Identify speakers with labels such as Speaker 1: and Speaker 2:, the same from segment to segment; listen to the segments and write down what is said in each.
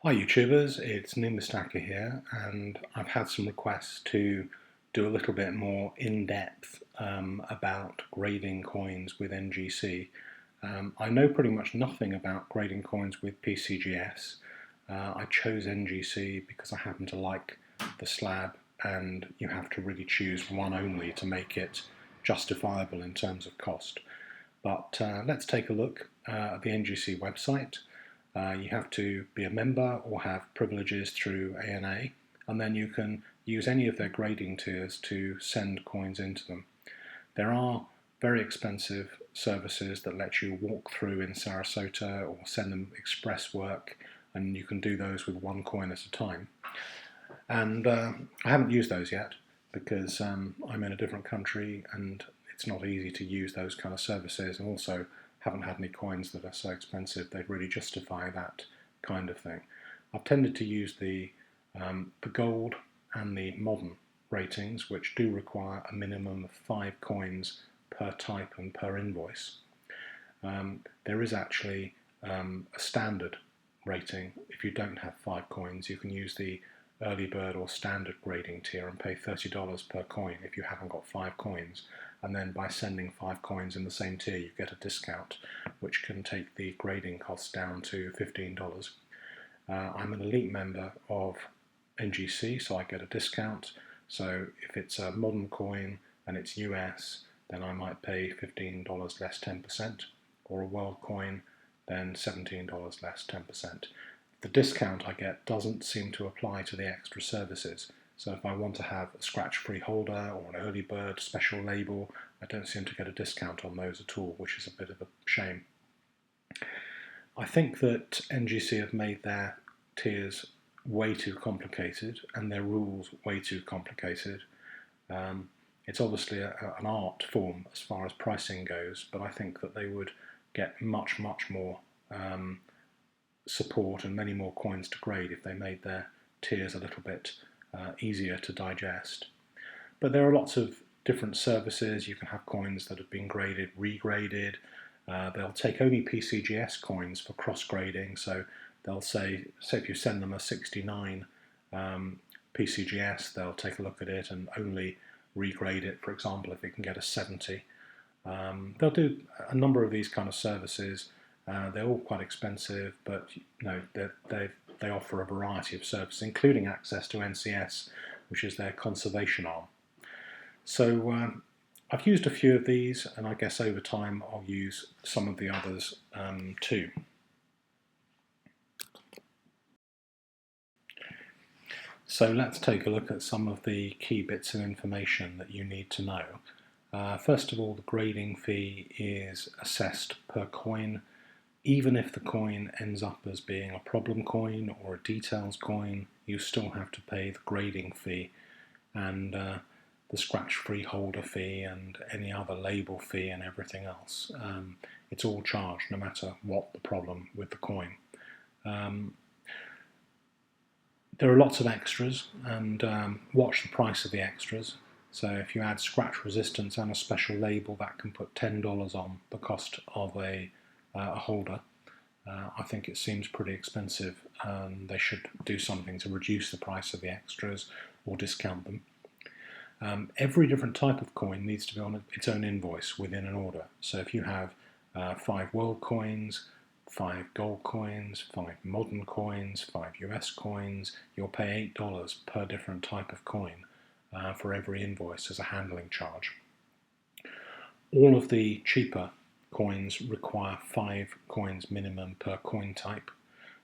Speaker 1: Hi YouTubers, it's Nimbustaka here, and I've had some requests to do a little bit more in-depth about grading coins with NGC. I know pretty much nothing about grading coins with PCGS. I chose NGC because I happen to like the slab, and you have to really choose one only to make it justifiable in terms of cost. But let's take a look at the NGC website. You have to be a member or have privileges through ANA, and then you can use any of their grading tiers to send coins into them. There are very expensive services that let you walk through in Sarasota or send them express work, and you can do those with one coin at a time. And I haven't used those yet because I'm in a different country and it's not easy to use those kind of services, and also haven't had any coins that are so expensive they'd really justify that kind of thing. I've tended to use the gold and the modern ratings, which do require a minimum of 5 coins per type and per invoice. There is actually a standard rating. If you don't have 5 coins, you can use the early bird or standard grading tier and pay $30 per coin if you haven't got 5 coins, and then by sending 5 coins in the same tier you get a discount which can take the grading costs down to $15. I'm an elite member of NGC, so I get a discount. So if it's a modern coin and it's US, then I might pay $15 less 10%, or a world coin, then $17 less 10%. The discount I get doesn't seem to apply to the extra services. So if I want to have a scratch-free holder or an early bird special label, I don't seem to get a discount on those at all, which is a bit of a shame. I think that NGC have made their tiers way too complicated and their rules way too complicated. It's obviously an art form as far as pricing goes, but I think that they would get much more support and many more coins to grade if they made their tiers a little bit easier to digest. But there are lots of different services. You can have coins that have been graded, regraded. They'll take only PCGS coins for cross-grading, so they'll say if you send them a 69 PCGS, they'll take a look at it and only regrade it, for example, if it can get a 70. They'll do a number of these kind of services. They're all quite expensive, but they offer a variety of services, including access to NCS, which is their conservation arm. So I've used a few of these, and I guess over time I'll use some of the others too. So let's take a look at some of the key bits of information that you need to know. First of all, the grading fee is assessed per coin. Even if the coin ends up as being a problem coin or a details coin, you still have to pay the grading fee and the scratch-free holder fee and any other label fee and everything else. It's all charged no matter what the problem with the coin. There are lots of extras, and watch the price of the extras. So if you add scratch resistance and a special label, that can put $10 on the cost of a holder. I think it seems pretty expensive, and they should do something to reduce the price of the extras or discount them. Every different type of coin needs to be on its own invoice within an order. So if you have 5 world coins, 5 gold coins, 5 modern coins, 5 US coins, you'll pay $8 per different type of coin for every invoice as a handling charge. All of the cheaper coins require 5 coins minimum per coin type.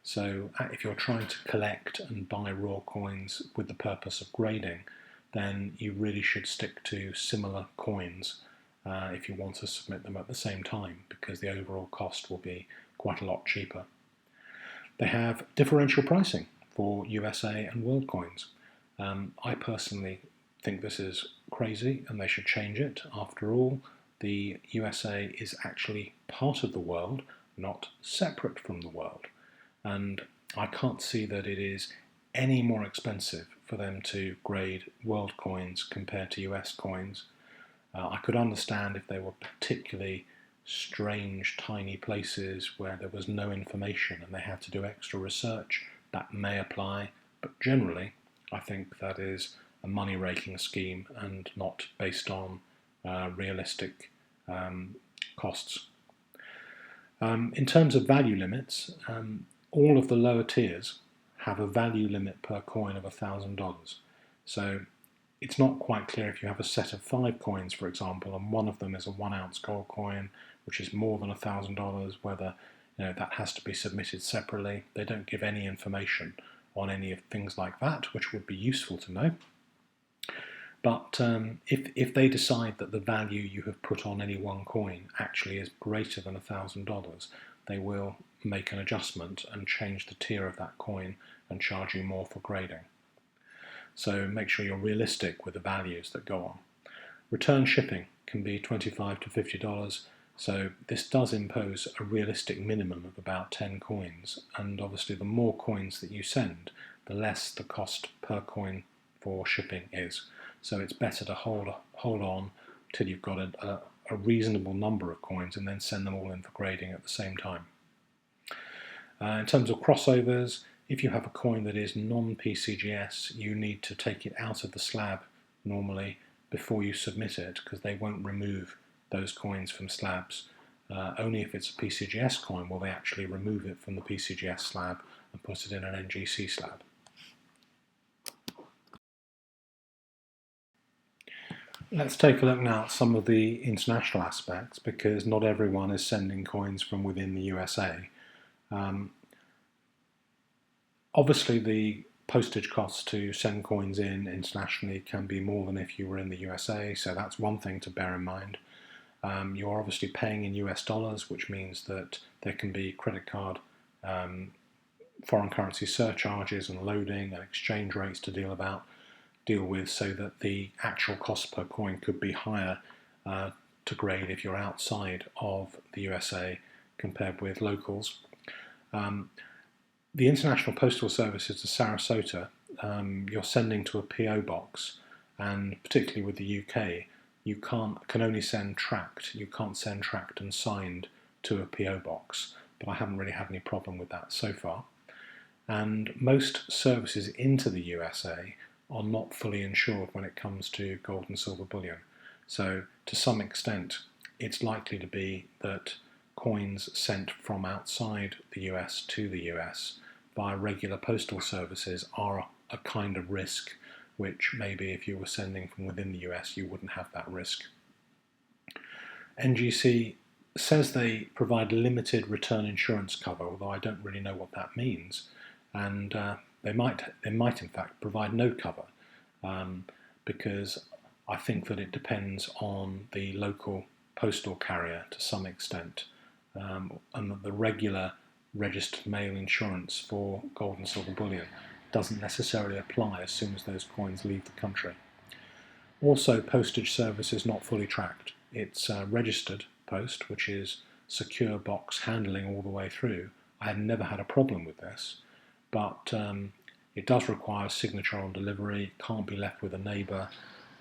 Speaker 1: So if you're trying to collect and buy raw coins with the purpose of grading, then you really should stick to similar coins if you want to submit them at the same time, because the overall cost will be quite a lot cheaper. They have differential pricing for USA and world coins. I personally think this is crazy and they should change it. After all, the USA is actually part of the world, not separate from the world. And I can't see that it is any more expensive for them to grade world coins compared to US coins. I could understand if they were particularly strange, tiny places where there was no information and they had to do extra research, that may apply, but generally I think that is a money-raking scheme and not based on realistic costs. In terms of value limits, all of the lower tiers have a value limit per coin of $1,000. So it's not quite clear if you have a set of 5 coins, for example, and one of them is a 1 ounce gold coin, which is more than $1,000, whether that has to be submitted separately. They don't give any information on any of things like that, which would be useful to know. But if they decide that the value you have put on any one coin actually is greater than $1,000, they will make an adjustment and change the tier of that coin and charge you more for grading. So make sure you're realistic with the values that go on. Return shipping can be $25 to $50, so this does impose a realistic minimum of about 10 coins, and obviously the more coins that you send, the less the cost per coin for shipping is. So it's better to hold on till you've got a reasonable number of coins and then send them all in for grading at the same time. In terms of crossovers, if you have a coin that is non-PCGS, you need to take it out of the slab normally before you submit it, because they won't remove those coins from slabs. Only if it's a PCGS coin will they actually remove it from the PCGS slab and put it in an NGC slab. Let's take a look now at some of the international aspects, because not everyone is sending coins from within the USA. Obviously the postage costs to send coins in internationally can be more than if you were in the USA, so that's one thing to bear in mind. You're obviously paying in US dollars, which means that there can be credit card foreign currency surcharges and loading and exchange rates to deal with, so that the actual cost per coin could be higher to grade if you're outside of the USA compared with locals. The International Postal Services to Sarasota, you're sending to a PO box, and particularly with the UK, you can only send tracked. You can't send tracked and signed to a PO box, but I haven't really had any problem with that so far. And most services into the USA are not fully insured when it comes to gold and silver bullion. So to some extent, it's likely to be that coins sent from outside the US to the US via regular postal services are a kind of risk, which maybe if you were sending from within the US you wouldn't have that risk. NGC says they provide limited return insurance cover, although I don't really know what that means, and they might in fact provide no cover, because I think that it depends on the local postal carrier to some extent, and that the regular registered mail insurance for gold and silver bullion doesn't necessarily apply as soon as those coins leave the country. Also, postage service is not fully tracked. It's registered post, which is secure box handling all the way through. I have never had a problem with this, but it does require a signature on delivery, can't be left with a neighbour,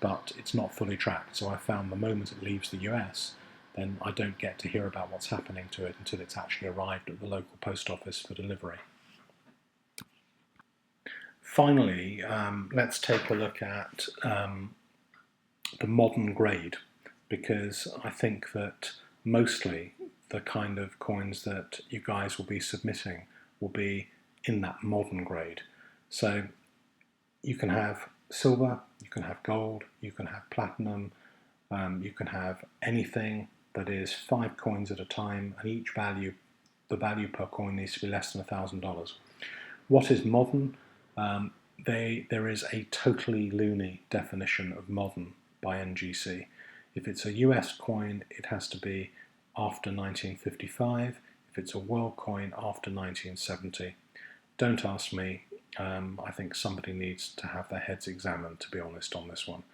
Speaker 1: but it's not fully tracked. So I found the moment it leaves the US, then I don't get to hear about what's happening to it until it's actually arrived at the local post office for delivery. Finally, let's take a look at the modern grade, because I think that mostly the kind of coins that you guys will be submitting will be in that modern grade. So you can have silver, you can have gold, you can have platinum, you can have anything that is 5 coins at a time, and each value, the value per coin needs to be less than $1,000. What is modern? There is a totally loony definition of modern by NGC. If it's a US coin, it has to be after 1955. If it's a world coin, after 1970. Don't ask me. I think somebody needs to have their heads examined, to be honest, on this one.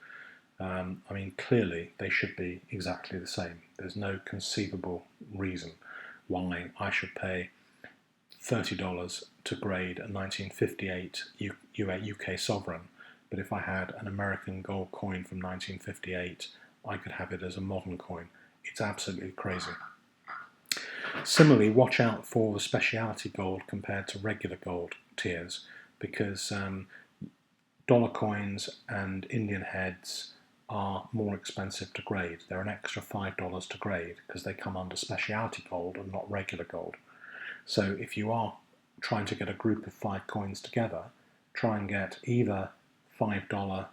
Speaker 1: I mean, clearly they should be exactly the same. There's no conceivable reason why I should pay $30 to grade a 1958 UK sovereign, but if I had an American gold coin from 1958, I could have it as a modern coin. It's absolutely crazy. Similarly, watch out for the specialty gold compared to regular gold tiers, because dollar coins and Indian heads are more expensive to grade. They're an extra $5 to grade because they come under specialty gold and not regular gold. So if you are trying to get a group of 5 coins together, try and get either $5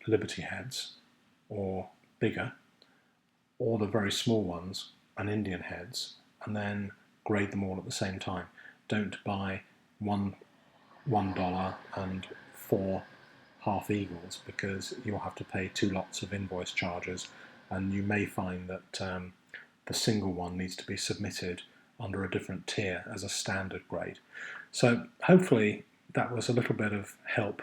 Speaker 1: Liberty heads or bigger, or the very small ones and Indian heads, and then grade them all at the same time. Don't buy $1 and 4 half eagles, because you'll have to pay 2 lots of invoice charges, and you may find that the single one needs to be submitted under a different tier as a standard grade. So hopefully that was a little bit of help.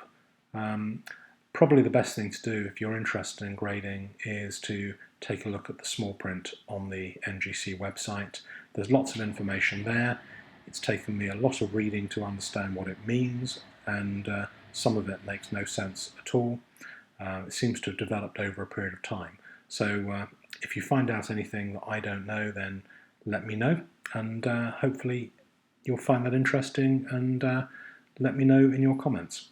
Speaker 1: Probably the best thing to do if you're interested in grading is to take a look at the small print on the NGC website. There's lots of information there. It's taken me a lot of reading to understand what it means, and some of it makes no sense at all. It seems to have developed over a period of time. So if you find out anything that I don't know, then let me know, and hopefully you'll find that interesting, and let me know in your comments.